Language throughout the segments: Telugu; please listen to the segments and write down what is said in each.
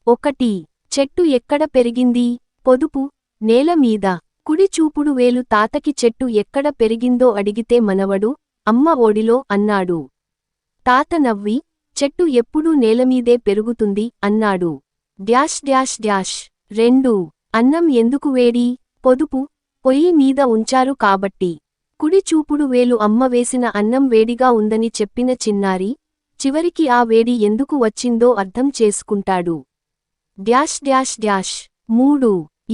ఒకటి. చెట్టు ఎక్కడ పెరిగింది? పొదుపు, నేల మీద. కుడి చూపుడు వేలు తాతకి చెట్టు ఎక్కడ పెరిగిందో అడిగితే మనవడు, అమ్మ ఓడిలో అన్నాడు. తాత నవ్వి, చెట్టు ఎప్పుడూ నేలమీదే పెరుగుతుంది అన్నాడు. Dash dash dash. 2. అన్నం ఎందుకు వేడి? పొదుపు, పొయ్యి మీద ఉంచారు కాబట్టి. కుడి చూపుడు వేలు అమ్మ వేసిన అన్నం వేడిగా ఉందని చెప్పిన చిన్నారి, చివరికి ఆ వేడి ఎందుకు వచ్చిందో అర్థం చేసుకుంటాడు. Dash dash dash. 3.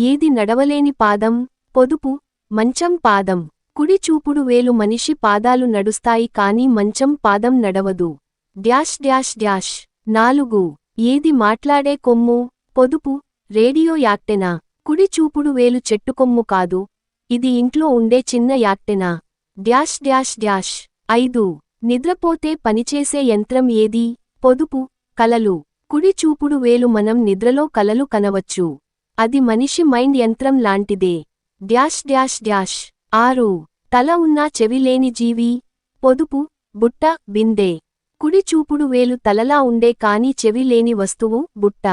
ఏది నడవలేని పాదం? పొదుపు, మంచం పాదం. కుడి చూపుడు వేలు మనిషి పాదాలు నడుస్తాయి కానీ మంచం పాదం నడవదు. Dash dash dash. 4. ఏది మాట్లాడే కొమ్ము? పొదుపు, రేడియో యాక్టెనా. కుడి చూపుడు వేలు చెట్టుకొమ్ము కాదు, ఇది ఇంట్లో ఉండే చిన్న యాక్టెనా. Dash dash dash. 5. నిద్రపోతే పనిచేసే యంత్రం ఏది? పొదుపు, కలలు. కుడి చూపుడు వేలు మనం నిద్రలో కలలు కనవచ్చు. అది మనిషి మైండ్ యంత్రం లాంటిదే. Dash dash dash. 6. తల ఉన్నా చెవి లేని జీవి? పొదుపు, బుట్ట, బిందె. కుడి చూపుడు వేలు తలలా ఉండే కానీ చెవి లేని వస్తువు బుట్ట.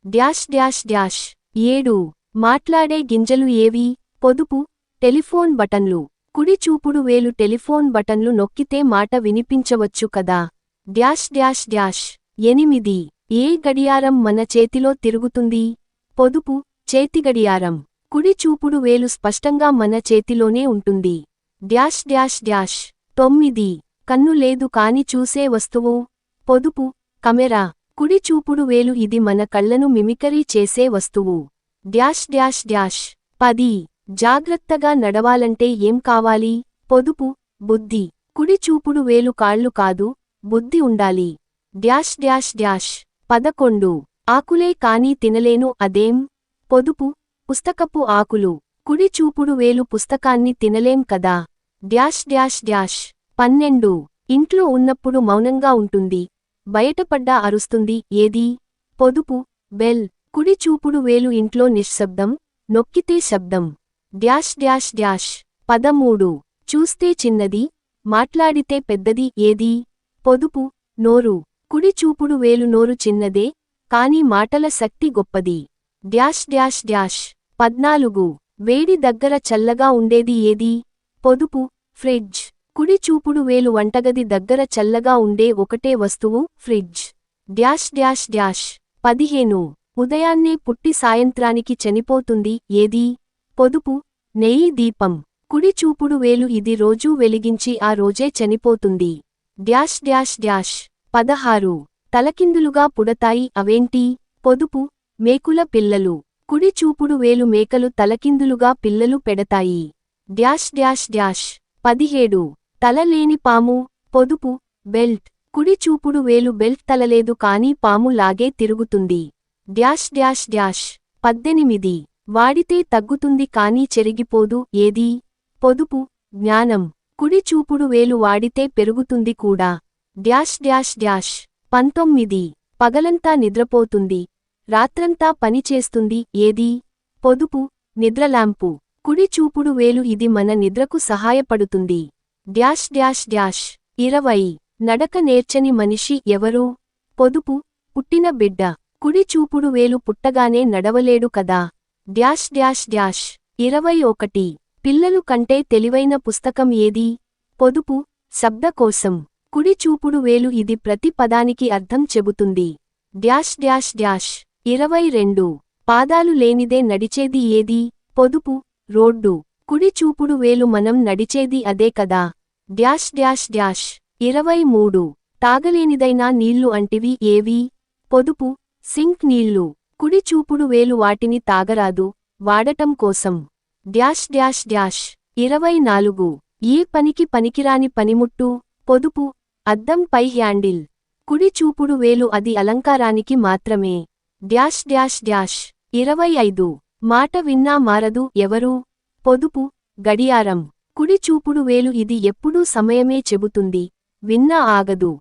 Dash dash dash. 7. మాట్లాడే గింజలు ఏవి? పొదుపు, టెలిఫోన్ బటన్లు. కుడి చూపుడు వేలు టెలిఫోన్ బటన్లు నొక్కితే మాట వినిపించవచ్చు కదా. Dash dash dash. 8. ఏ గడియారం మన చేతిలో తిరుగుతుంది? పొదుపు, చేతిగడియారం. కుడి చూపుడు వేలు స్పష్టంగా మన చేతిలోనే ఉంటుంది. Dash dash dash. 9. కన్ను లేదు కాని చూసే వస్తువు? పొదుపు, కెమెరా. కుడి చూపుడు వేలు ఇది మన కళ్లను మిమికరీ చేసే వస్తువు. Dash dash dash. 10. జాగ్రత్తగా నడవాలంటే ఏం కావాలి? పొదుపు, బుద్ధి. కుడి చూపుడు వేలు కాళ్ళు కాదు, బుద్ధి ఉండాలి. Dash dash dash. 11. ఆకులే కానీ తినలేను అదేం? పొదుపు, పుస్తకపు ఆకులు. కుడి చూపుడు వేలు పుస్తకాన్ని తినలేం కదా. Dash dash dash. 12. ఇంట్లో ఉన్నప్పుడు మౌనంగా ఉంటుంది, బయటపడ్డా అరుస్తుంది ఏది? పొదుపు, బెల్. కుడి చూపుడు వేలు ఇంట్లో నిశ్శబ్దం, నొక్కితే శబ్దం. Dash dash dash. 13. చూస్తే చిన్నది, మాట్లాడితే పెద్దది ఏది? పొదుపు, నోరు. కుడి చూపుడు వేలు నోరు చిన్నదే, కానీ మాటల శక్తి గొప్పది. Dash dash dash. 14. వేడి దగ్గర చల్లగా ఉండేది ఏది? పొదుపు, ఫ్రిడ్జ్. కుడి చూపుడు వేలు వంటగది దగ్గర చల్లగా ఉండే ఒకటే వస్తువు ఫ్రిడ్జ్. Dash dash dash. 15. ఉదయాన్నే పుట్టి సాయంత్రానికి చనిపోతుంది ఏది? పొదుపు, నెయ్యి దీపం. కుడి చూపుడు వేలు ఇది రోజూ వెలిగించి ఆ రోజే చనిపోతుంది. Dash dash dash. 16. తలకిందులుగా పుడతాయి అవేంటి? పొదుపు, మేకుల పిల్లలు. కుడి చూపుడు వేలు మేకలు తలకిందులుగా పిల్లలు పెడతాయి. Dash dash dash. 17. తల లేని పాము? పొదుపు, బెల్ట్. కుడి చూపుడు వేలు బెల్ట్ తలలేదు కానీ పాము లాగే తిరుగుతుంది. Dash dash dash. 18. వాడితే తగ్గుతుంది కానీ చెరిగిపోదు ఏది? పొదుపు, జ్ఞానం. కుడి చూపుడు వేలు వాడితే పెరుగుతుంది కూడా. Dash dash dash. 19. పగలంతా నిద్రపోతుంది, రాత్రంతా పనిచేస్తుంది ఏది? పొదుపు, నిద్రలాంపు. కుడి చూపుడు వేలు ఇది మన నిద్రకు సహాయపడుతుంది. Dash dash dash. 20. నడక నేర్చని మనిషి ఎవరు? పొదుపు, పుట్టిన బిడ్డ. కుడి చూపుడు వేలు పుట్టగానే నడవలేడు కదా. Dash dash dash. 21. పిల్లలు కంటే తెలివైన పుస్తకం ఏది? పొదుపు, శబ్దకోశం. కుడి చూపుడు వేలు ఇది ప్రతి పదానికి అర్థం చెబుతుంది. Dash dash dash. 22. పాదాలు లేనిదే నడిచేది ఏది? పొదుపు, రోడ్డు. కుడి చూపుడు వేలు మనం నడిచేది అదే కదా. Dash dash dash. 23. తాగలేనిదైనా నీళ్లు అంటివి ఏవి? పొదుపు, సింక్ నీళ్లు. కుడి చూపుడు వేలు వాటిని తాగరాదు, వాడటం కోసం. Dash dash dash. 24. ఏ పనికి పనికిరాని పనిముట్టు? పొదుపు, అద్దం పై హ్యాండిల్. కుడి చూపుడు వేలు అది అలంకారానికి మాత్రమే. Dash dash dash. 25. మాట విన్నా మారదు ఎవరు? పొదుపు, గడియారం. కుడి చూపుడు వేలు ఇది ఎప్పుడూ సమయమే చెబుతుంది, విన్నా ఆగదు.